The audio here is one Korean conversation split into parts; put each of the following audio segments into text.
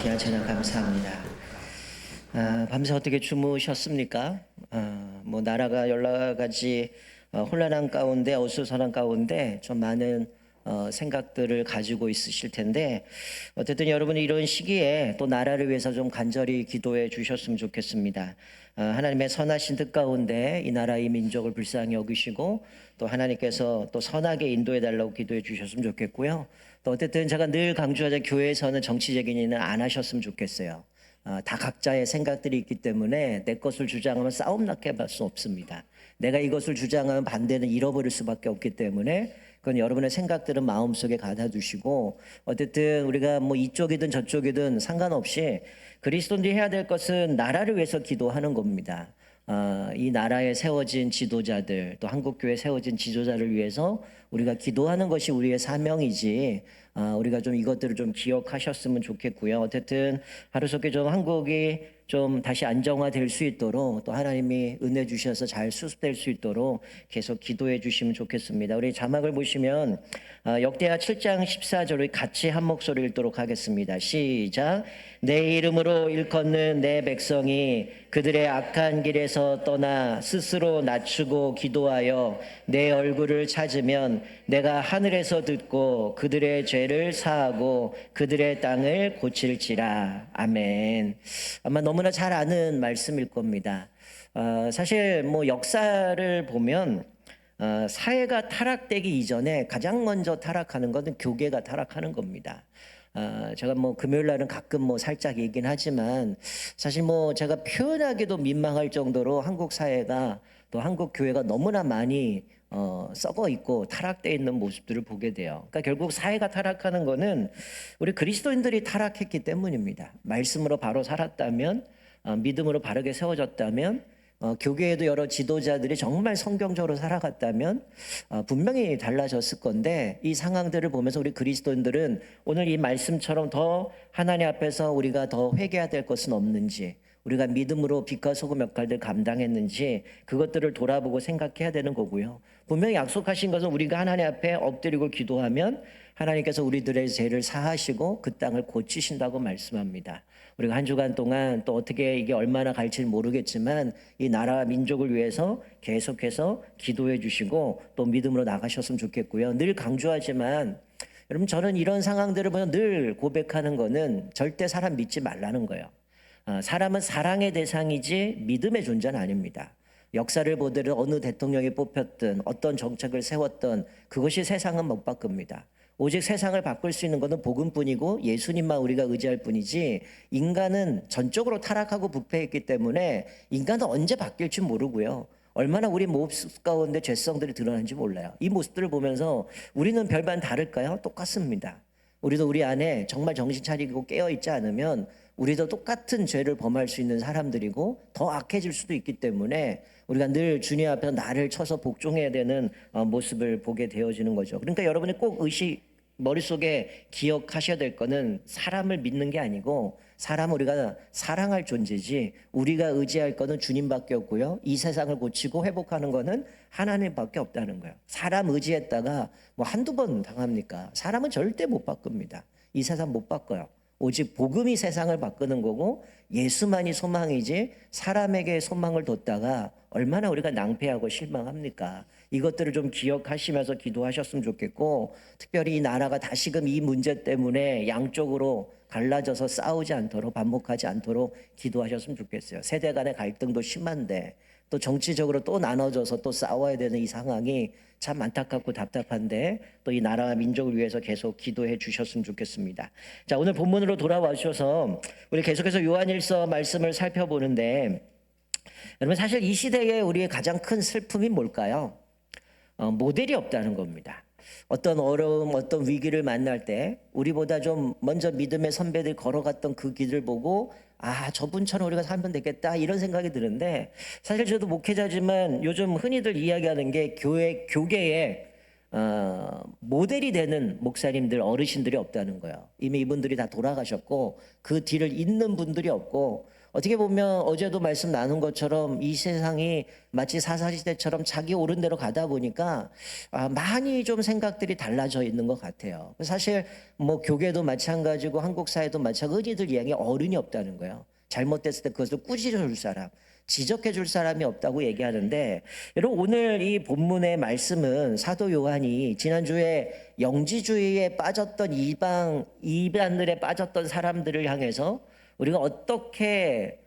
찬양 감사합니다. 밤새 어떻게 주무셨습니까? 뭐 나라가 여러 가지 혼란한 가운데 어수선한 가운데 좀 많은 생각들을 가지고 있으실 텐데 어쨌든 여러분이 이런 시기에 또 나라를 위해서 좀 간절히 기도해 주셨으면 좋겠습니다. 하나님의 선하신 뜻 가운데 이 나라 이 민족을 불쌍히 여기시고 또 하나님께서 또 선하게 인도해 달라고 기도해 주셨으면 좋겠고요. 또 어쨌든 제가 늘 강조하자 교회에서는 정치적인 일은 안 하셨으면 좋겠어요. 다 각자의 생각들이 있기 때문에 내 것을 주장하면 싸움 나게 할 수 없습니다. 내가 이것을 주장하면 반대는 잃어버릴 수밖에 없기 때문에 그건 여러분의 생각들은 마음속에 가다두시고 어쨌든 우리가 뭐 이쪽이든 저쪽이든 상관없이 그리스도인들이 해야 될 것은 나라를 위해서 기도하는 겁니다. 이 나라에 세워진 지도자들 또 한국교회에 세워진 지도자를 위해서 우리가 기도하는 것이 우리의 사명이지 우리가 좀 이것들을 좀 기억하셨으면 좋겠고요. 어쨌든 하루속에 좀 한국이 좀 다시 안정화될 수 있도록 또 하나님이 은혜 주셔서 잘 수습될 수 있도록 계속 기도해 주시면 좋겠습니다. 우리 자막을 보시면 역대하 7장 14절을 같이 한 목소리 읽도록 하겠습니다. 시작. 내 이름으로 일컫는 내 백성이 그들의 악한 길에서 떠나 스스로 낮추고 기도하여 내 얼굴을 찾으면 내가 하늘에서 듣고 그들의 죄를 사하고 그들의 땅을 고칠지라. 아멘. 아마 너무나 잘 아는 말씀일 겁니다. 사실 뭐 역사를 보면 사회가 타락되기 이전에 가장 먼저 타락하는 것은 교계가 타락하는 겁니다. 제가 뭐 금요일 날은 가끔 뭐 살짝 얘기는 하지만 사실 뭐 제가 표현하기도 민망할 정도로 한국 사회가 또 한국 교회가 너무나 많이 썩어 있고 타락되어 있는 모습들을 보게 돼요. 그러니까 결국 사회가 타락하는 거는 우리 그리스도인들이 타락했기 때문입니다. 말씀으로 바로 살았다면 믿음으로 바르게 세워졌다면 교계에도 여러 지도자들이 정말 성경적으로 살아갔다면 분명히 달라졌을 건데 이 상황들을 보면서 우리 그리스도인들은 오늘 이 말씀처럼 더 하나님 앞에서 우리가 더 회개해야 될 것은 없는지 우리가 믿음으로 빛과 소금 역할들 감당했는지 그것들을 돌아보고 생각해야 되는 거고요. 분명히 약속하신 것은 우리가 하나님 앞에 엎드리고 기도하면 하나님께서 우리들의 죄를 사하시고 그 땅을 고치신다고 말씀합니다. 우리가 한 주간 동안 또 어떻게 이게 얼마나 갈지 모르겠지만 이 나라와 민족을 위해서 계속해서 기도해 주시고 또 믿음으로 나가셨으면 좋겠고요. 늘 강조하지만 여러분 저는 이런 상황들을 보면 늘 고백하는 거는 절대 사람 믿지 말라는 거예요. 사람은 사랑의 대상이지 믿음의 존재는 아닙니다. 역사를 보더라도 어느 대통령이 뽑혔든 어떤 정책을 세웠든 그것이 세상은 못 바꿉니다. 오직 세상을 바꿀 수 있는 것은 복음뿐이고 예수님만 우리가 의지할 뿐이지 인간은 전적으로 타락하고 부패했기 때문에 인간은 언제 바뀔지 모르고요. 얼마나 우리 모습 가운데 죄성들이 드러나는지 몰라요. 이 모습들을 보면서 우리는 별반 다를까요? 똑같습니다. 우리도 우리 안에 정말 정신 차리고 깨어있지 않으면 우리도 똑같은 죄를 범할 수 있는 사람들이고 더 악해질 수도 있기 때문에 우리가 늘 주님 앞에서 나를 쳐서 복종해야 되는 모습을 보게 되어지는 거죠. 그러니까 여러분이 꼭 머릿속에 기억하셔야 될 거는 사람을 믿는 게 아니고 사람은 우리가 사랑할 존재지 우리가 의지할 거는 주님밖에 없고요. 이 세상을 고치고 회복하는 거는 하나님밖에 없다는 거예요. 사람 의지했다가 뭐 한두 번 당합니까? 사람은 절대 못 바꿉니다. 이 세상 못 바꿔요. 오직 복음이 세상을 바꾸는 거고 예수만이 소망이지 사람에게 소망을 뒀다가 얼마나 우리가 낭패하고 실망합니까? 이것들을 좀 기억하시면서 기도하셨으면 좋겠고 특별히 이 나라가 다시금 이 문제 때문에 양쪽으로 갈라져서 싸우지 않도록 반복하지 않도록 기도하셨으면 좋겠어요. 세대 간의 갈등도 심한데 또 정치적으로 또 나눠져서 또 싸워야 되는 이 상황이 참 안타깝고 답답한데 또 이 나라와 민족을 위해서 계속 기도해 주셨으면 좋겠습니다. 자, 오늘 본문으로 돌아와 주셔서 우리 계속해서 요한일서 말씀을 살펴보는데 여러분 사실 이 시대에 우리의 가장 큰 슬픔이 뭘까요? 모델이 없다는 겁니다. 어떤 어려움, 어떤 위기를 만날 때 우리보다 좀 먼저 믿음의 선배들이 걸어갔던 그 길을 보고 저분처럼 우리가 살면 되겠다 이런 생각이 드는데 사실 저도 목회자지만 요즘 흔히들 이야기하는 게 교계에 모델이 되는 목사님들, 어르신들이 없다는 거예요. 이미 이분들이 다 돌아가셨고 그 뒤를 잇는 분들이 없고 어떻게 보면 어제도 말씀 나눈 것처럼 이 세상이 마치 사사시대처럼 자기 옳은 대로 가다 보니까 많이 좀 생각들이 달라져 있는 것 같아요. 사실 뭐 교계도 마찬가지고 한국 사회도 마찬가지고 흔히들 이야기 어른이 없다는 거예요. 잘못됐을 때 그것을 꾸짖어 줄 사람, 지적해 줄 사람이 없다고 얘기하는데, 여러분 오늘 이 본문의 말씀은 사도 요한이 지난주에 영지주의에 빠졌던 이방들에 빠졌던 사람들을 향해서 우리가 어떻게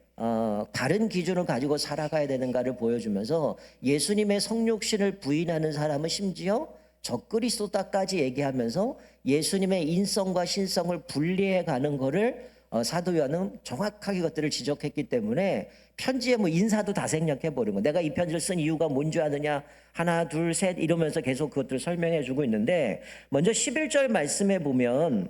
바른 기준을 가지고 살아가야 되는가를 보여주면서 예수님의 성육신을 부인하는 사람은 심지어 적그리스도다까지 얘기하면서 예수님의 인성과 신성을 분리해 가는 거를 사도 요한은 정확하게 그것들을 지적했기 때문에 편지에 뭐 인사도 다 생략해 버린 거. 내가 이 편지를 쓴 이유가 뭔지 아느냐? 하나, 둘, 셋 이러면서 계속 그것들을 설명해 주고 있는데, 먼저 11절 말씀에 보면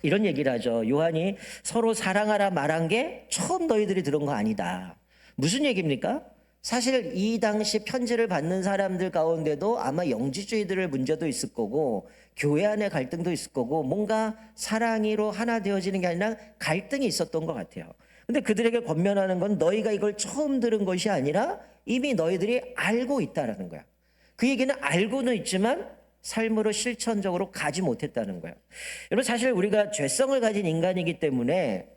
이런 얘기를 하죠. 요한이 서로 사랑하라 말한 게 처음 너희들이 들은 거 아니다. 무슨 얘기입니까? 사실 이 당시 편지를 받는 사람들 가운데도 아마 영지주의들의 문제도 있을 거고 교회 안에 갈등도 있을 거고 뭔가 사랑으로 하나 되어지는 게 아니라 갈등이 있었던 것 같아요. 근데 그들에게 권면하는 건 너희가 이걸 처음 들은 것이 아니라 이미 너희들이 알고 있다라는 거야. 그 얘기는 알고는 있지만 삶으로 실천적으로 가지 못했다는 거예요. 여러분 사실 우리가 죄성을 가진 인간이기 때문에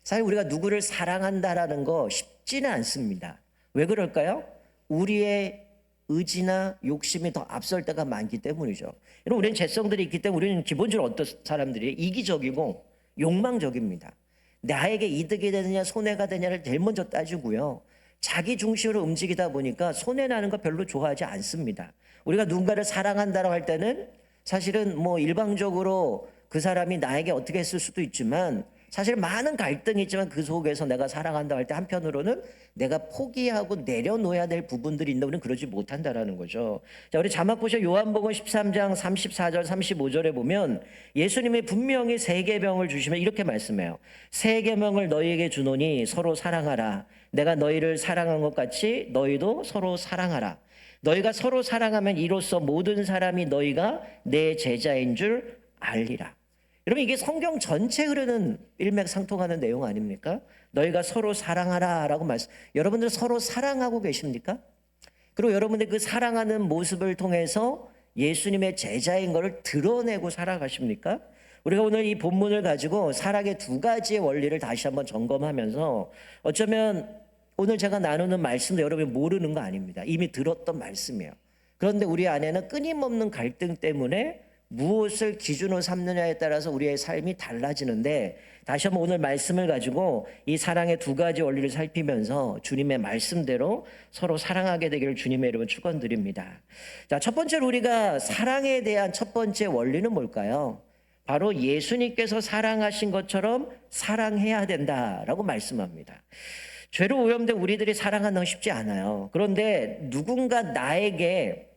사실 우리가 누구를 사랑한다라는 거 쉽지는 않습니다. 왜 그럴까요? 우리의 의지나 욕심이 더 앞설 때가 많기 때문이죠. 여러분 우리는 죄성들이 있기 때문에 우리는 기본적으로 어떤 사람들이 이기적이고 욕망적입니다. 나에게 이득이 되느냐 손해가 되느냐를 제일 먼저 따지고요. 자기 중심으로 움직이다 보니까 손해나는 거 별로 좋아하지 않습니다. 우리가 누군가를 사랑한다고 할 때는 사실은 뭐 일방적으로 그 사람이 나에게 어떻게 했을 수도 있지만 사실 많은 갈등이 있지만 그 속에서 내가 사랑한다고 할 때 한편으로는 내가 포기하고 내려놓아야 될 부분들이 있는데 우리는 그러지 못한다라는 거죠. 자, 우리 자막 보셔 요한복음 13장 34절 35절에 보면 예수님이 분명히 세 계명을 주시면 이렇게 말씀해요. 세 계명을 너희에게 주노니 서로 사랑하라. 내가 너희를 사랑한 것 같이 너희도 서로 사랑하라. 너희가 서로 사랑하면 이로써 모든 사람이 너희가 내 제자인 줄 알리라. 여러분 이게 성경 전체 흐르는 일맥상통하는 내용 아닙니까? 너희가 서로 사랑하라라고 말씀. 여러분들 서로 사랑하고 계십니까? 그리고 여러분들 그 사랑하는 모습을 통해서 예수님의 제자인 것을 드러내고 살아가십니까? 우리가 오늘 이 본문을 가지고 사랑의 두 가지의 원리를 다시 한번 점검하면서 어쩌면 오늘 제가 나누는 말씀도 여러분이 모르는 거 아닙니다. 이미 들었던 말씀이에요. 그런데 우리 안에는 끊임없는 갈등 때문에 무엇을 기준으로 삼느냐에 따라서 우리의 삶이 달라지는데 다시 한번 오늘 말씀을 가지고 이 사랑의 두 가지 원리를 살피면서 주님의 말씀대로 서로 사랑하게 되기를 주님의 이름으로 축원드립니다. 자, 첫 번째로 우리가 사랑에 대한 첫 번째 원리는 뭘까요? 바로 예수님께서 사랑하신 것처럼 사랑해야 된다라고 말씀합니다. 죄로 오염된 우리들이 사랑하는 건 쉽지 않아요. 그런데 누군가 나에게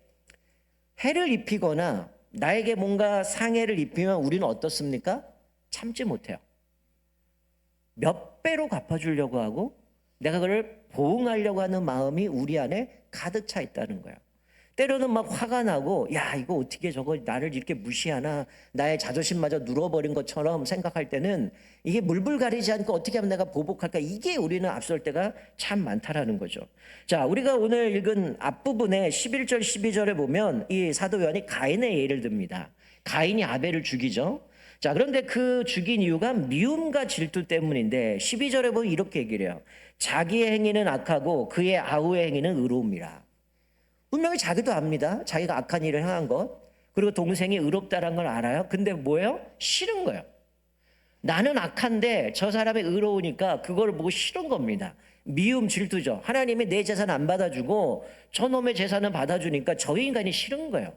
해를 입히거나 나에게 뭔가 상해를 입히면 우리는 어떻습니까? 참지 못해요. 몇 배로 갚아주려고 하고 내가 그걸 보응하려고 하는 마음이 우리 안에 가득 차 있다는 거예요. 때로는 막 화가 나고 야 이거 어떻게 저거 나를 이렇게 무시하나 나의 자존심마저 눌어버린 것처럼 생각할 때는 이게 물불 가리지 않고 어떻게 하면 내가 보복할까 이게 우리는 앞설 때가 참 많다라는 거죠. 자 우리가 오늘 읽은 앞부분에 11절 12절에 보면 이 사도 요한이 가인의 예를 듭니다. 가인이 아벨을 죽이죠. 자 그런데 그 죽인 이유가 미움과 질투 때문인데 12절에 보면 이렇게 얘기를 해요. 자기의 행위는 악하고 그의 아우의 행위는 의로움이라. 분명히 자기도 압니다. 자기가 악한 일을 행한 것. 그리고 동생이 의롭다는 걸 알아요. 근데 뭐예요? 싫은 거예요. 나는 악한데 저 사람이 의로우니까 그걸 보고 싫은 겁니다. 미움, 질투죠. 하나님이 내 재산 안 받아주고 저놈의 재산은 받아주니까 저 인간이 싫은 거예요.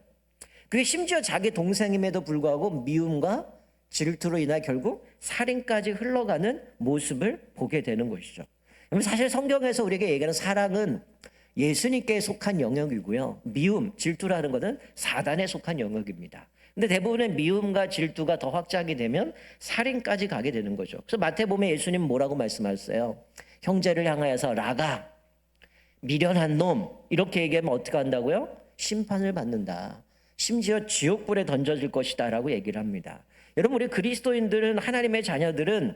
그게 심지어 자기 동생임에도 불구하고 미움과 질투로 인해 결국 살인까지 흘러가는 모습을 보게 되는 것이죠. 사실 성경에서 우리에게 얘기하는 사랑은 예수님께 속한 영역이고요. 미움, 질투라는 것은 사단에 속한 영역입니다. 근데 대부분의 미움과 질투가 더 확장이 되면 살인까지 가게 되는 거죠. 그래서 마태복음에 예수님 뭐라고 말씀하셨어요? 형제를 향하여서 라가, 미련한 놈 이렇게 얘기하면 어떻게 한다고요? 심판을 받는다. 심지어 지옥불에 던져질 것이다 라고 얘기를 합니다. 여러분 우리 그리스도인들은 하나님의 자녀들은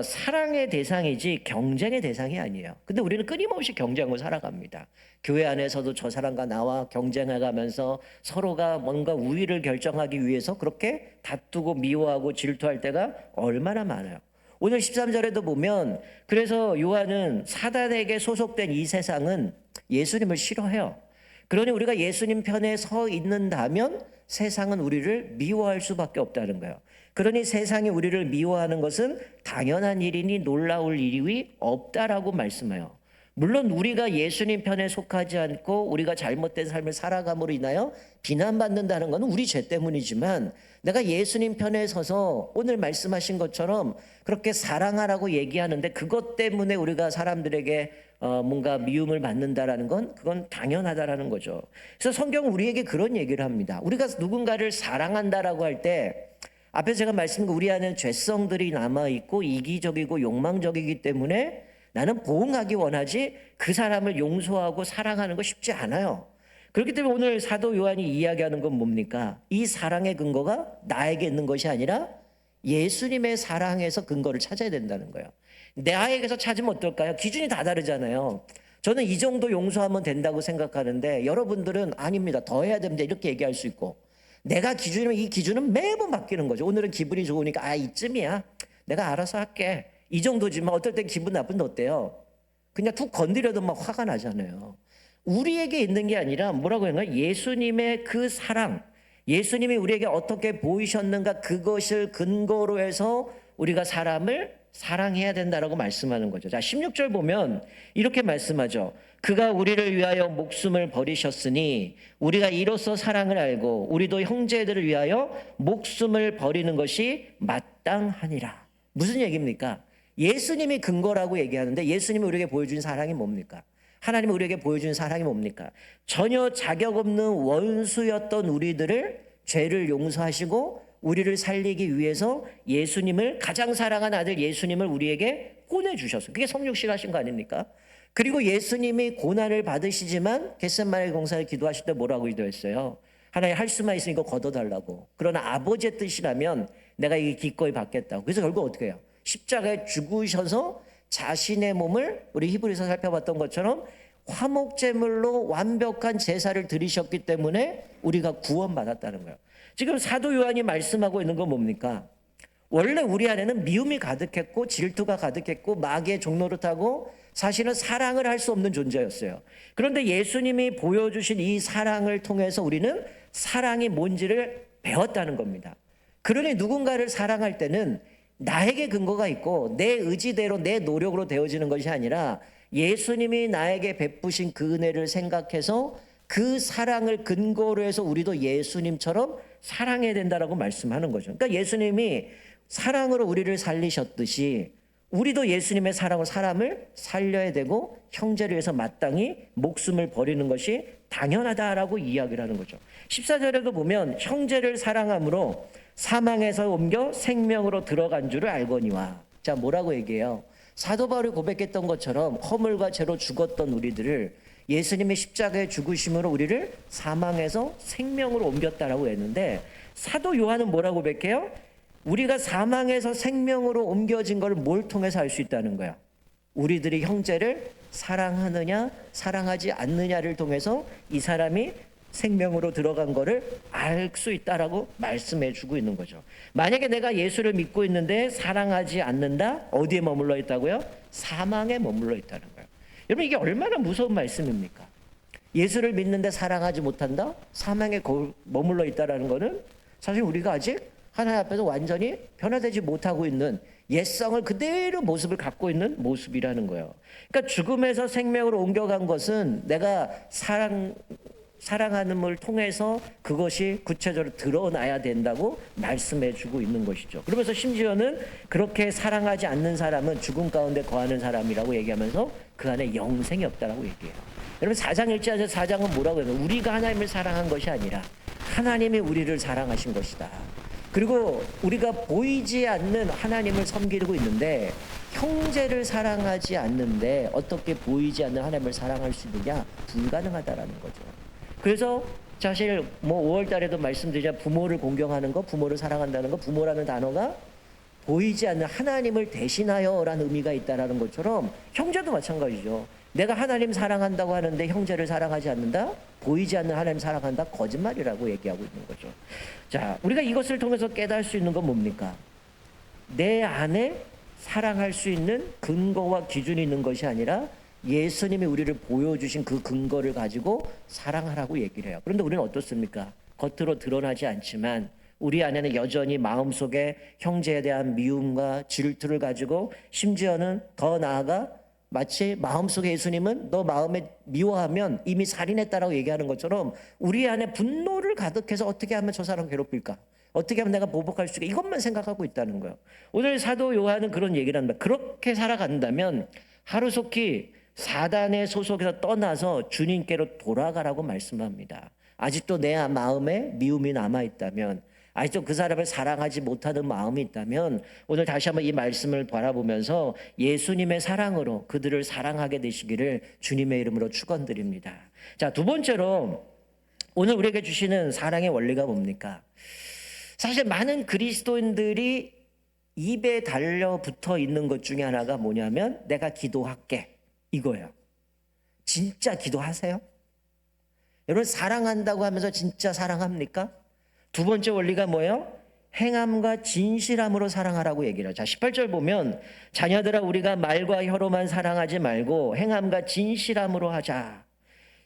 사랑의 대상이지 경쟁의 대상이 아니에요. 근데 우리는 끊임없이 경쟁하고 살아갑니다. 교회 안에서도 저 사람과 나와 경쟁해가면서 서로가 뭔가 우위를 결정하기 위해서 그렇게 다투고 미워하고 질투할 때가 얼마나 많아요. 오늘 13절에도 보면 그래서 요한은 사단에게 소속된 이 세상은 예수님을 싫어해요. 그러니 우리가 예수님 편에 서 있는다면 세상은 우리를 미워할 수밖에 없다는 거예요. 그러니 세상이 우리를 미워하는 것은 당연한 일이니 놀라울 일이 없다라고 말씀해요. 물론 우리가 예수님 편에 속하지 않고 우리가 잘못된 삶을 살아감으로 인하여 비난받는다는 것은 우리 죄 때문이지만 내가 예수님 편에 서서 오늘 말씀하신 것처럼 그렇게 사랑하라고 얘기하는데 그것 때문에 우리가 사람들에게 뭔가 미움을 받는다라는 건 그건 당연하다라는 거죠. 그래서 성경은 우리에게 그런 얘기를 합니다. 우리가 누군가를 사랑한다라고 할 때 앞에서 제가 말씀드린 우리 안에 죄성들이 남아있고 이기적이고 욕망적이기 때문에 나는 보응하기 원하지 그 사람을 용서하고 사랑하는 거 쉽지 않아요. 그렇기 때문에 오늘 사도 요한이 이야기하는 건 뭡니까? 이 사랑의 근거가 나에게 있는 것이 아니라 예수님의 사랑에서 근거를 찾아야 된다는 거예요. 나에게서 찾으면 어떨까요? 기준이 다 다르잖아요. 저는 이 정도 용서하면 된다고 생각하는데 여러분들은 아닙니다. 더 해야 됩니다. 이렇게 얘기할 수 있고 내가 기준이면 이 기준은 매번 바뀌는 거죠. 오늘은 기분이 좋으니까 이쯤이야. 내가 알아서 할게. 이 정도지만 어떨 때 기분 나쁜데 어때요? 그냥 툭 건드려도 막 화가 나잖아요. 우리에게 있는 게 아니라 뭐라고 했나? 예수님의 그 사랑, 예수님이 우리에게 어떻게 보이셨는가 그것을 근거로 해서 우리가 사람을 사랑해야 된다라고 말씀하는 거죠. 자, 16절 보면 이렇게 말씀하죠. 그가 우리를 위하여 목숨을 버리셨으니 우리가 이로써 사랑을 알고 우리도 형제들을 위하여 목숨을 버리는 것이 마땅하니라. 무슨 얘기입니까? 예수님이 근거라고 얘기하는데 예수님이 우리에게 보여준 사랑이 뭡니까? 하나님이 우리에게 보여준 사랑이 뭡니까? 전혀 자격 없는 원수였던 우리들을 죄를 용서하시고 우리를 살리기 위해서 예수님을 가장 사랑한 아들 예수님을 우리에게 보내주셨어요. 그게 성육신 하신 거 아닙니까? 그리고 예수님이 고난을 받으시지만 겟세마네 공사를 기도하실 때 뭐라고 기도했어요? 하나님 할 수만 있으니까 걷어달라고. 그러나 아버지의 뜻이라면 내가 이게 기꺼이 받겠다고. 그래서 결국 어떻게 해요? 십자가에 죽으셔서 자신의 몸을 우리 히브리서 살펴봤던 것처럼 화목제물로 완벽한 제사를 드리셨기 때문에 우리가 구원받았다는 거예요. 지금 사도 요한이 말씀하고 있는 건 뭡니까? 원래 우리 안에는 미움이 가득했고 질투가 가득했고 마귀의 종로를 타고 사실은 사랑을 할 수 없는 존재였어요. 그런데 예수님이 보여주신 이 사랑을 통해서 우리는 사랑이 뭔지를 배웠다는 겁니다. 그러니 누군가를 사랑할 때는 나에게 근거가 있고 내 의지대로 내 노력으로 되어지는 것이 아니라 예수님이 나에게 베푸신 그 은혜를 생각해서 그 사랑을 근거로 해서 우리도 예수님처럼 사랑해야 된다라고 말씀하는 거죠. 그러니까 예수님이 사랑으로 우리를 살리셨듯이 우리도 예수님의 사랑으로 사람을 살려야 되고 형제를 위해서 마땅히 목숨을 버리는 것이 당연하다라고 이야기를 하는 거죠. 14절에도 보면 형제를 사랑함으로 사망에서 옮겨 생명으로 들어간 줄을 알거니와. 자, 뭐라고 얘기해요? 사도 바울이 고백했던 것처럼 허물과 죄로 죽었던 우리들을 예수님의 십자가의 죽으심으로 우리를 사망에서 생명으로 옮겼다라고 했는데 사도 요한은 뭐라고 고백해요? 우리가 사망에서 생명으로 옮겨진 걸 뭘 통해서 알 수 있다는 거야? 우리들이 형제를 사랑하느냐 사랑하지 않느냐를 통해서 이 사람이 생명으로 들어간 거를 알 수 있다라고 말씀해 주고 있는 거죠. 만약에 내가 예수를 믿고 있는데 사랑하지 않는다? 어디에 머물러 있다고요? 사망에 머물러 있다는 거예요. 여러분 이게 얼마나 무서운 말씀입니까? 예수를 믿는데 사랑하지 못한다? 사망에 머물러 있다라는 거는 사실 우리가 아직 하나님 앞에서 완전히 변화되지 못하고 있는 옛성을 그대로 모습을 갖고 있는 모습이라는 거예요. 그러니까 죽음에서 생명으로 옮겨간 것은 내가 사랑하는을 통해서 그것이 구체적으로 드러나야 된다고 말씀해 주고 있는 것이죠. 그러면서 심지어는 그렇게 사랑하지 않는 사람은 죽음 가운데 거하는 사람이라고 얘기하면서 그 안에 영생이 없다라고 얘기해요. 여러분 4장 1절에서 4장은 뭐라고 해요? 우리가 하나님을 사랑한 것이 아니라 하나님이 우리를 사랑하신 것이다. 그리고 우리가 보이지 않는 하나님을 섬기고 있는데 형제를 사랑하지 않는데 어떻게 보이지 않는 하나님을 사랑할 수 있느냐? 불가능하다라는 거죠. 그래서 사실 5월 달에도 말씀드리자 부모를 공경하는 거, 부모를 사랑한다는 거, 부모라는 단어가 보이지 않는 하나님을 대신하여라는 의미가 있다라는 것처럼 형제도 마찬가지죠. 내가 하나님 사랑한다고 하는데 형제를 사랑하지 않는다? 보이지 않는 하나님 사랑한다? 거짓말이라고 얘기하고 있는 거죠. 자, 우리가 이것을 통해서 깨달을 수 있는 건 뭡니까? 내 안에 사랑할 수 있는 근거와 기준이 있는 것이 아니라 예수님이 우리를 보여주신 그 근거를 가지고 사랑하라고 얘기를 해요. 그런데 우리는 어떻습니까? 겉으로 드러나지 않지만 우리 안에는 여전히 마음속에 형제에 대한 미움과 질투를 가지고, 심지어는 더 나아가 마치 마음속에 예수님은 너 마음에 미워하면 이미 살인했다라고 얘기하는 것처럼 우리 안에 분노를 가득해서 어떻게 하면 저 사람 괴롭힐까? 어떻게 하면 내가 보복할 수 있을까? 이것만 생각하고 있다는 거예요. 오늘 사도 요한은 그런 얘기를 합니다. 그렇게 살아간다면 하루속히 사단의 소속에서 떠나서 주님께로 돌아가라고 말씀합니다. 아직도 내 마음에 미움이 남아있다면, 아직도 그 사람을 사랑하지 못하는 마음이 있다면 오늘 다시 한번 이 말씀을 바라보면서 예수님의 사랑으로 그들을 사랑하게 되시기를 주님의 이름으로 축원드립니다. 자, 두 번째로 오늘 우리에게 주시는 사랑의 원리가 뭡니까? 사실 많은 그리스도인들이 입에 달려붙어 있는 것 중에 하나가 뭐냐면 내가 기도할게, 이거예요. 진짜 기도하세요? 여러분, 사랑한다고 하면서 진짜 사랑합니까? 두 번째 원리가 뭐예요? 행함과 진실함으로 사랑하라고 얘기를 하죠. 18절 보면 자녀들아 우리가 말과 혀로만 사랑하지 말고 행함과 진실함으로 하자.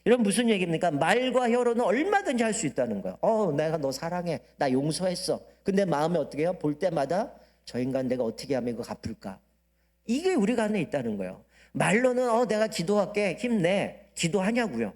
이런 무슨 얘기입니까? 말과 혀로는 얼마든지 할 수 있다는 거예요. 내가 너 사랑해. 나 용서했어. 근데 마음에 어떻게 해요? 볼 때마다 저 인간 내가 어떻게 하면 이거 갚을까? 이게 우리가 안에 있다는 거예요. 말로는 내가 기도할게. 힘내. 기도하냐고요.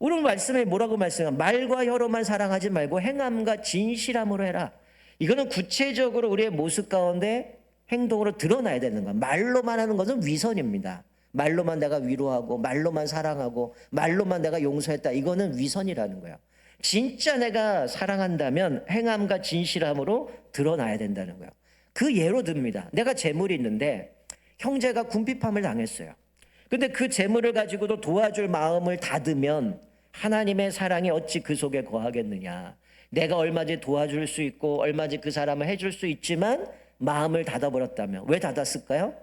오늘 말씀에 뭐라고 말씀해요? 말과 혀로만 사랑하지 말고 행함과 진실함으로 해라. 이거는 구체적으로 우리의 모습 가운데 행동으로 드러나야 되는 거야. 말로만 하는 것은 위선입니다. 말로만 내가 위로하고 말로만 사랑하고 말로만 내가 용서했다, 이거는 위선이라는 거야. 진짜 내가 사랑한다면 행함과 진실함으로 드러나야 된다는 거야. 그 예로 듭니다. 내가 재물이 있는데 형제가 궁핍함을 당했어요. 근데 그 재물을 가지고도 도와줄 마음을 닫으면 하나님의 사랑이 어찌 그 속에 거하겠느냐. 내가 얼마든지 도와줄 수 있고 얼마든지 그 사람을 해줄 수 있지만 마음을 닫아버렸다면, 왜 닫았을까요?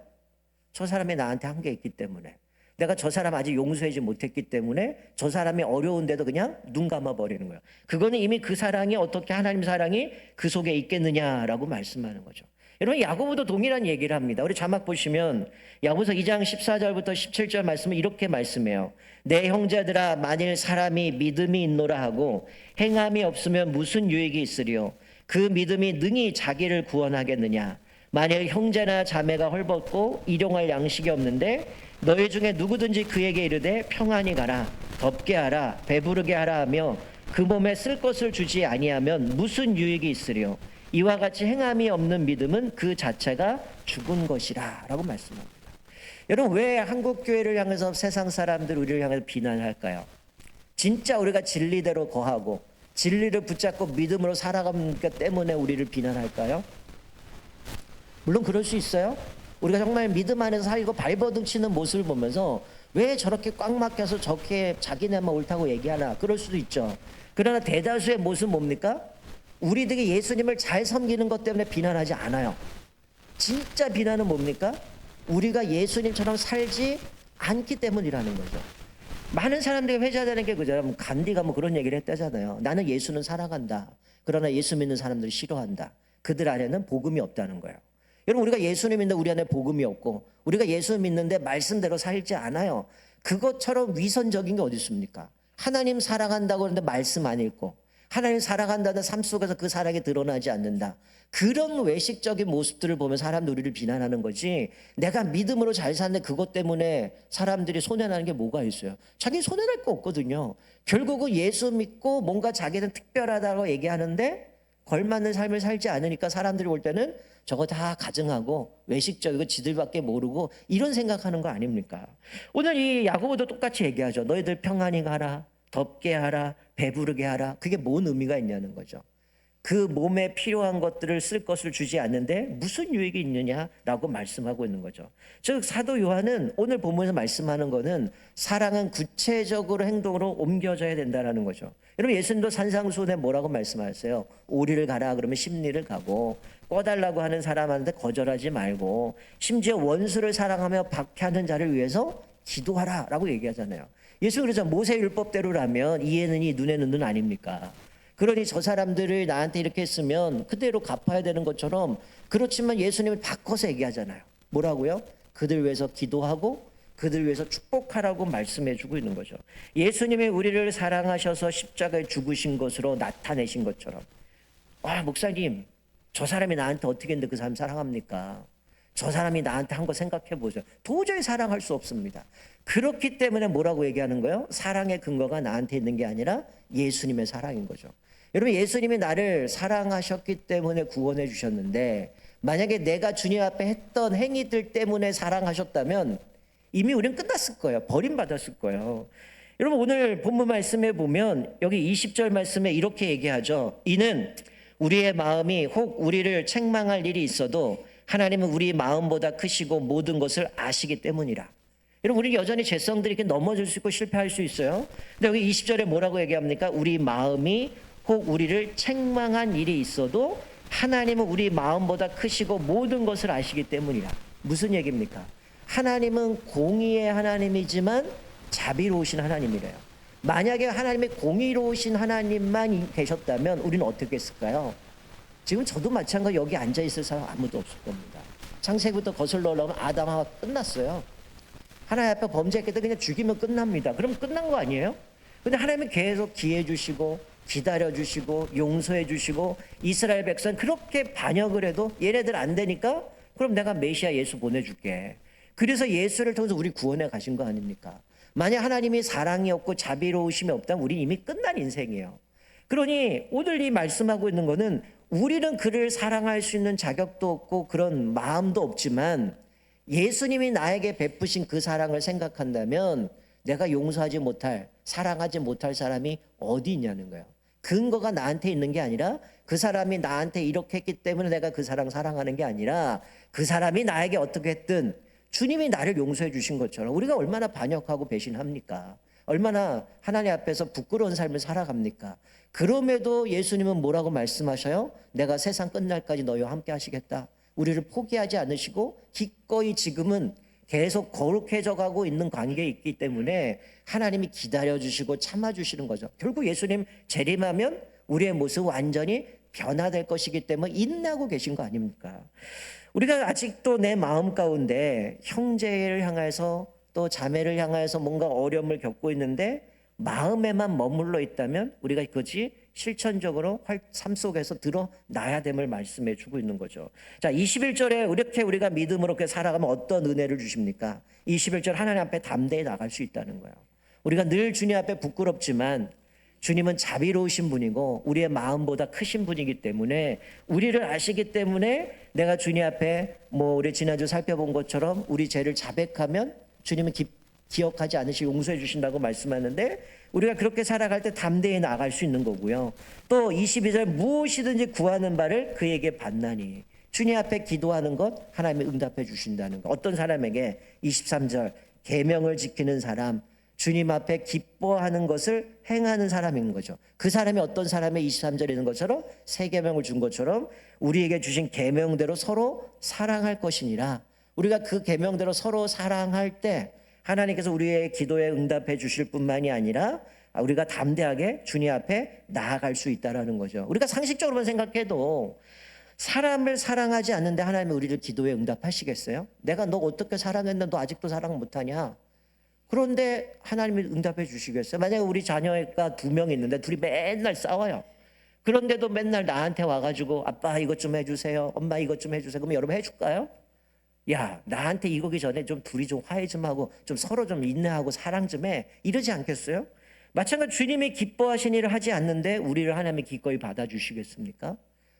저 사람이 나한테 한 게 있기 때문에, 내가 저 사람 아직 용서하지 못했기 때문에 저 사람이 어려운데도 그냥 눈 감아버리는 거예요. 그거는 이미 그 사랑이 어떻게 하나님 사랑이 그 속에 있겠느냐라고 말씀하는 거죠. 여러분, 야고보도 동일한 얘기를 합니다. 우리 자막 보시면 야고보서 2장 14절부터 17절 말씀을 이렇게 말씀해요. 내 형제들아, 만일 사람이 믿음이 있노라 하고 행함이 없으면 무슨 유익이 있으리요? 그 믿음이 능히 자기를 구원하겠느냐? 만일 형제나 자매가 헐벗고 일용할 양식이 없는데 너희 중에 누구든지 그에게 이르되 평안히 가라, 덥게 하라, 배부르게 하라 하며 그 몸에 쓸 것을 주지 아니하면 무슨 유익이 있으리요? 이와 같이 행함이 없는 믿음은 그 자체가 죽은 것이라 라고 말씀합니다. 여러분, 왜 한국교회를 향해서 세상 사람들 우리를 향해서 비난할까요? 진짜 우리가 진리대로 거하고 진리를 붙잡고 믿음으로 살아가기 때문에 우리를 비난할까요? 물론 그럴 수 있어요. 우리가 정말 믿음 안에서 살고 발버둥 치는 모습을 보면서 왜 저렇게 꽉 막혀서 저렇게 자기네만 옳다고 얘기하나, 그럴 수도 있죠. 그러나 대다수의 모습은 뭡니까? 우리들이 예수님을 잘 섬기는 것 때문에 비난하지 않아요. 진짜 비난은 뭡니까? 우리가 예수님처럼 살지 않기 때문이라는 거죠. 많은 사람들이 회자되는 게 그죠. 간디가 그런 얘기를 했다잖아요. 나는 예수는 사랑한다. 그러나 예수 믿는 사람들을 싫어한다. 그들 안에는 복음이 없다는 거예요. 여러분, 우리가 예수님 믿는데 우리 안에 복음이 없고 우리가 예수 믿는데 말씀대로 살지 않아요. 그것처럼 위선적인 게 어디 있습니까? 하나님 사랑한다고 하는데 말씀 안 읽고 하나님 사랑한다는 삶 속에서 그 사랑이 드러나지 않는다. 그런 외식적인 모습들을 보면 사람들이 우리를 비난하는 거지, 내가 믿음으로 잘 사는데 그것 때문에 사람들이 손해나는 게 뭐가 있어요? 자기는 손해날 거 없거든요. 결국은 예수 믿고 뭔가 자기는 특별하다고 얘기하는데 걸맞는 삶을 살지 않으니까 사람들이 볼 때는 저거 다 가증하고 외식적이고 지들밖에 모르고 이런 생각하는 거 아닙니까? 오늘 이 야고보도 똑같이 얘기하죠. 너희들 평안히 가라, 덥게 하라, 배부르게 하라. 그게 뭔 의미가 있냐는 거죠. 그 몸에 필요한 것들을 쓸 것을 주지 않는데 무슨 유익이 있느냐라고 말씀하고 있는 거죠. 즉 사도 요한은 오늘 본문에서 말씀하는 거는 사랑은 구체적으로 행동으로 옮겨져야 된다라는 거죠. 여러분 예수님도 산상수훈에 뭐라고 말씀하셨어요? 오리를 가라 그러면 십리를 가고, 꺼달라고 하는 사람한테 거절하지 말고, 심지어 원수를 사랑하며 박해하는 자를 위해서 기도하라 라고 얘기하잖아요. 예수 그러죠. 모세율법대로라면 이에는 이 눈에는 눈 아닙니까? 그러니 저 사람들을 나한테 이렇게 했으면 그대로 갚아야 되는 것처럼, 그렇지만 예수님을 바꿔서 얘기하잖아요. 뭐라고요? 그들 위해서 기도하고 그들 위해서 축복하라고 말씀해 주고 있는 거죠. 예수님이 우리를 사랑하셔서 십자가에 죽으신 것으로 나타내신 것처럼, 목사님 저 사람이 나한테 어떻게 했는데 그 사람 사랑합니까? 저 사람이 나한테 한 거 생각해 보죠. 도저히 사랑할 수 없습니다. 그렇기 때문에 뭐라고 얘기하는 거예요? 사랑의 근거가 나한테 있는 게 아니라 예수님의 사랑인 거죠. 여러분 예수님이 나를 사랑하셨기 때문에 구원해 주셨는데, 만약에 내가 주님 앞에 했던 행위들 때문에 사랑하셨다면 이미 우리는 끝났을 거예요. 버림받았을 거예요. 여러분 오늘 본문 말씀에 보면 여기 20절 말씀에 이렇게 얘기하죠. 이는 우리의 마음이 혹 우리를 책망할 일이 있어도 하나님은 우리 마음보다 크시고 모든 것을 아시기 때문이라. 여러분 우리는 여전히 죄성들이 이렇게 넘어질 수 있고 실패할 수 있어요. 근데 여기 20절에 뭐라고 얘기합니까? 우리 마음이 혹 우리를 책망한 일이 있어도 하나님은 우리 마음보다 크시고 모든 것을 아시기 때문이라. 무슨 얘기입니까? 하나님은 공의의 하나님이지만 자비로우신 하나님이래요. 만약에 하나님의 공의로우신 하나님만 계셨다면 우리는 어떻게 했을까요? 지금 저도 마찬가지 여기 앉아있을 사람 아무도 없을 겁니다. 창세기부터 거슬러 올라오면 아담하와 끝났어요. 하나님 앞에 범죄했기 때문에 그냥 죽이면 끝납니다. 그럼 끝난 거 아니에요? 근데 하나님은 계속 기회 주시고 기다려 주시고 용서해 주시고, 이스라엘 백성 그렇게 반역을 해도 얘네들 안 되니까 그럼 내가 메시아 예수 보내줄게. 그래서 예수를 통해서 우리 구원해 가신 거 아닙니까? 만약 하나님이 사랑이 없고 자비로우심이 없다면 우리 이미 끝난 인생이에요. 그러니 오늘 이 말씀하고 있는 거는 우리는 그를 사랑할 수 있는 자격도 없고 그런 마음도 없지만, 예수님이 나에게 베푸신 그 사랑을 생각한다면 내가 용서하지 못할, 사랑하지 못할 사람이 어디 있냐는 거예요. 근거가 나한테 있는 게 아니라, 그 사람이 나한테 이렇게 했기 때문에 내가 그 사람 사랑하는 게 아니라, 그 사람이 나에게 어떻게 했든 주님이 나를 용서해 주신 것처럼 우리가 얼마나 반역하고 배신합니까? 얼마나 하나님 앞에서 부끄러운 삶을 살아갑니까? 그럼에도 예수님은 뭐라고 말씀하셔요? 내가 세상 끝날까지 너희와 함께 하시겠다. 우리를 포기하지 않으시고 기꺼이 지금은 계속 거룩해져 가고 있는 관계에 있기 때문에 하나님이 기다려주시고 참아주시는 거죠. 결국 예수님 재림하면 우리의 모습 완전히 변화될 것이기 때문에 인내하고 계신 거 아닙니까? 우리가 아직도 내 마음 가운데 형제를 향해서 또 자매를 향해서 뭔가 어려움을 겪고 있는데 마음에만 머물러 있다면 우리가 그것이 실천적으로 삶 속에서 드러나야 됨을 말씀해 주고 있는 거죠. 자, 21절에 이렇게 우리가 믿음으로 살아가면 어떤 은혜를 주십니까? 21절 하나님 앞에 담대히 나갈 수 있다는 거예요. 우리가 늘 주님 앞에 부끄럽지만 주님은 자비로우신 분이고 우리의 마음보다 크신 분이기 때문에, 우리를 아시기 때문에 내가 주님 앞에 우리 지난주 살펴본 것처럼 우리 죄를 자백하면 주님은 기억하지 않으시고 용서해 주신다고 말씀하는데, 우리가 그렇게 살아갈 때 담대히 나아갈 수 있는 거고요. 또 22절 무엇이든지 구하는 바를 그에게 받나니, 주님 앞에 기도하는 것 하나님이 응답해 주신다는 것. 어떤 사람에게 23절 계명을 지키는 사람, 주님 앞에 기뻐하는 것을 행하는 사람인 거죠. 그 사람이 어떤 사람의 23절에 있는 것처럼 새 계명을 준 것처럼 우리에게 주신 계명대로 서로 사랑할 것이니라. 우리가 그 계명대로 서로 사랑할 때 하나님께서 우리의 기도에 응답해 주실 뿐만이 아니라 우리가 담대하게 주님 앞에 나아갈 수 있다는 거죠. 우리가 상식적으로만 생각해도 사람을 사랑하지 않는데 하나님이 우리를 기도에 응답하시겠어요? 내가 너 어떻게 사랑했는데 너 아직도 사랑 못하냐? 그런데 하나님이 응답해 주시겠어요? 만약에 우리 자녀가 2명 있는데 둘이 맨날 싸워요. 그런데도 맨날 나한테 와가지고 아빠 이것 좀 해주세요, 엄마 이것 좀 해주세요. 그러면 여러분 해줄까요? 야, 나한테 이거기 전에 좀 둘이 좀 화해 좀 하고 좀 서로 좀 인내하고 사랑 좀 해, 이러지 않겠어요? 마찬가지로 주님이 기뻐하신 일을 하지 않는데 우리를 하나님이 기꺼이 받아주시겠습니까?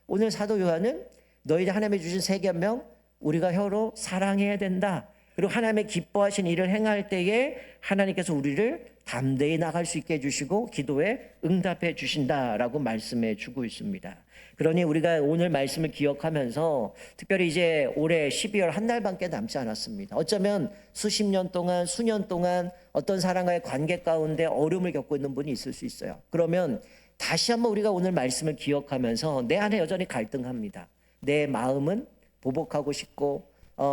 오늘 사도 요한은 너희들 하나님이 주신 새 계명 우리가 혀로 사랑해야 된다. 그리고 하나님의 기뻐하신 일을 행할 때에 하나님께서 우리를 담대히 나갈 수 있게 해주시고 기도에 응답해 주신다라고 말씀해 주고 있습니다. 그러니 우리가 오늘 말씀을 기억하면서 특별히 이제 올해 12월 한 달밖에 남지 않았습니다. 어쩌면 수십 년 동안 수년 동안 어떤 사람과의 관계 가운데 어려움을 겪고 있는 분이 있을 수 있어요. 그러면 다시 한번 우리가 오늘 말씀을 기억하면서 내 안에 여전히 갈등합니다. 내 마음은 보복하고 싶고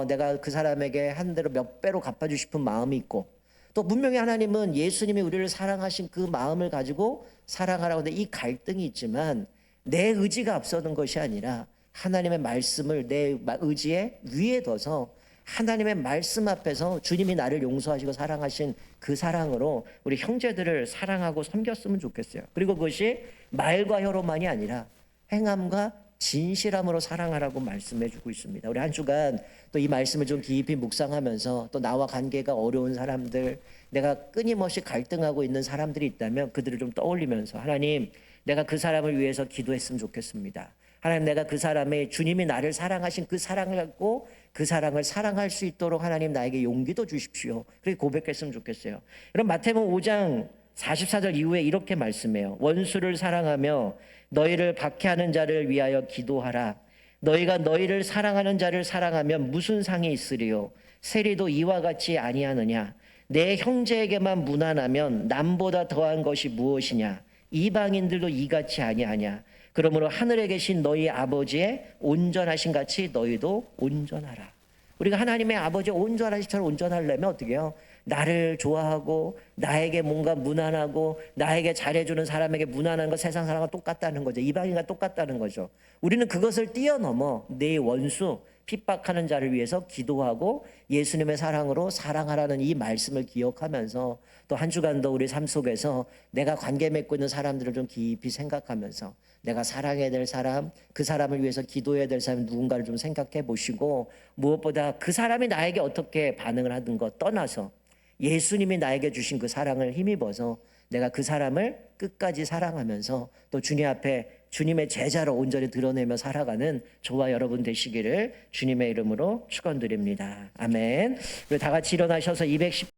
내가 그 사람에게 한 대로 몇 배로 갚아주고 싶은 마음이 있고, 또 분명히 하나님은 예수님이 우리를 사랑하신 그 마음을 가지고 사랑하라고 하는데 이 갈등이 있지만 내 의지가 앞서는 것이 아니라 하나님의 말씀을 내 의지에 위에 둬서 하나님의 말씀 앞에서 주님이 나를 용서하시고 사랑하신 그 사랑으로 우리 형제들을 사랑하고 섬겼으면 좋겠어요. 그리고 그것이 말과 혀로만이 아니라 행함과 진실함으로 사랑하라고 말씀해 주고 있습니다. 우리 한 주간 또 이 말씀을 좀 깊이 묵상하면서 또 나와 관계가 어려운 사람들, 내가 끊임없이 갈등하고 있는 사람들이 있다면 그들을 좀 떠올리면서 하나님, 내가 그 사람을 위해서 기도했으면 좋겠습니다. 하나님, 내가 그 사람의 주님이 나를 사랑하신 그 사랑을 갖고 그 사랑을 사랑할 수 있도록 하나님 나에게 용기도 주십시오. 그렇게 고백했으면 좋겠어요. 그럼 마태복음 5장 44절 이후에 이렇게 말씀해요. 원수를 사랑하며 너희를 박해하는 자를 위하여 기도하라. 너희가 너희를 사랑하는 자를 사랑하면 무슨 상이 있으리요? 세리도 이와 같이 아니하느냐? 내 형제에게만 무난하면 남보다 더한 것이 무엇이냐? 이방인들도 이같이 아니하냐? 그러므로 하늘에 계신 너희 아버지의 온전하신 같이 너희도 온전하라. 우리가 하나님의 아버지의 온전하신처럼 온전하려면 어떻게 해요? 나를 좋아하고 나에게 뭔가 무난하고 나에게 잘해주는 사람에게 무난한 거 세상 사람과 똑같다는 거죠. 이방인과 똑같다는 거죠. 우리는 그것을 뛰어넘어 내 원수 핍박하는 자를 위해서 기도하고 예수님의 사랑으로 사랑하라는 이 말씀을 기억하면서 또 한 주간도 우리 삶 속에서 내가 관계 맺고 있는 사람들을 좀 깊이 생각하면서 내가 사랑해야 될 사람, 그 사람을 위해서 기도해야 될 사람 누군가를 좀 생각해 보시고, 무엇보다 그 사람이 나에게 어떻게 반응을 하든 것 떠나서 예수님이 나에게 주신 그 사랑을 힘입어서 내가 그 사람을 끝까지 사랑하면서 또 주님 앞에 주님의 제자로 온전히 드러내며 살아가는 저와 여러분 되시기를 주님의 이름으로 축원드립니다. 아멘. 우리 다 같이 일어나셔서 210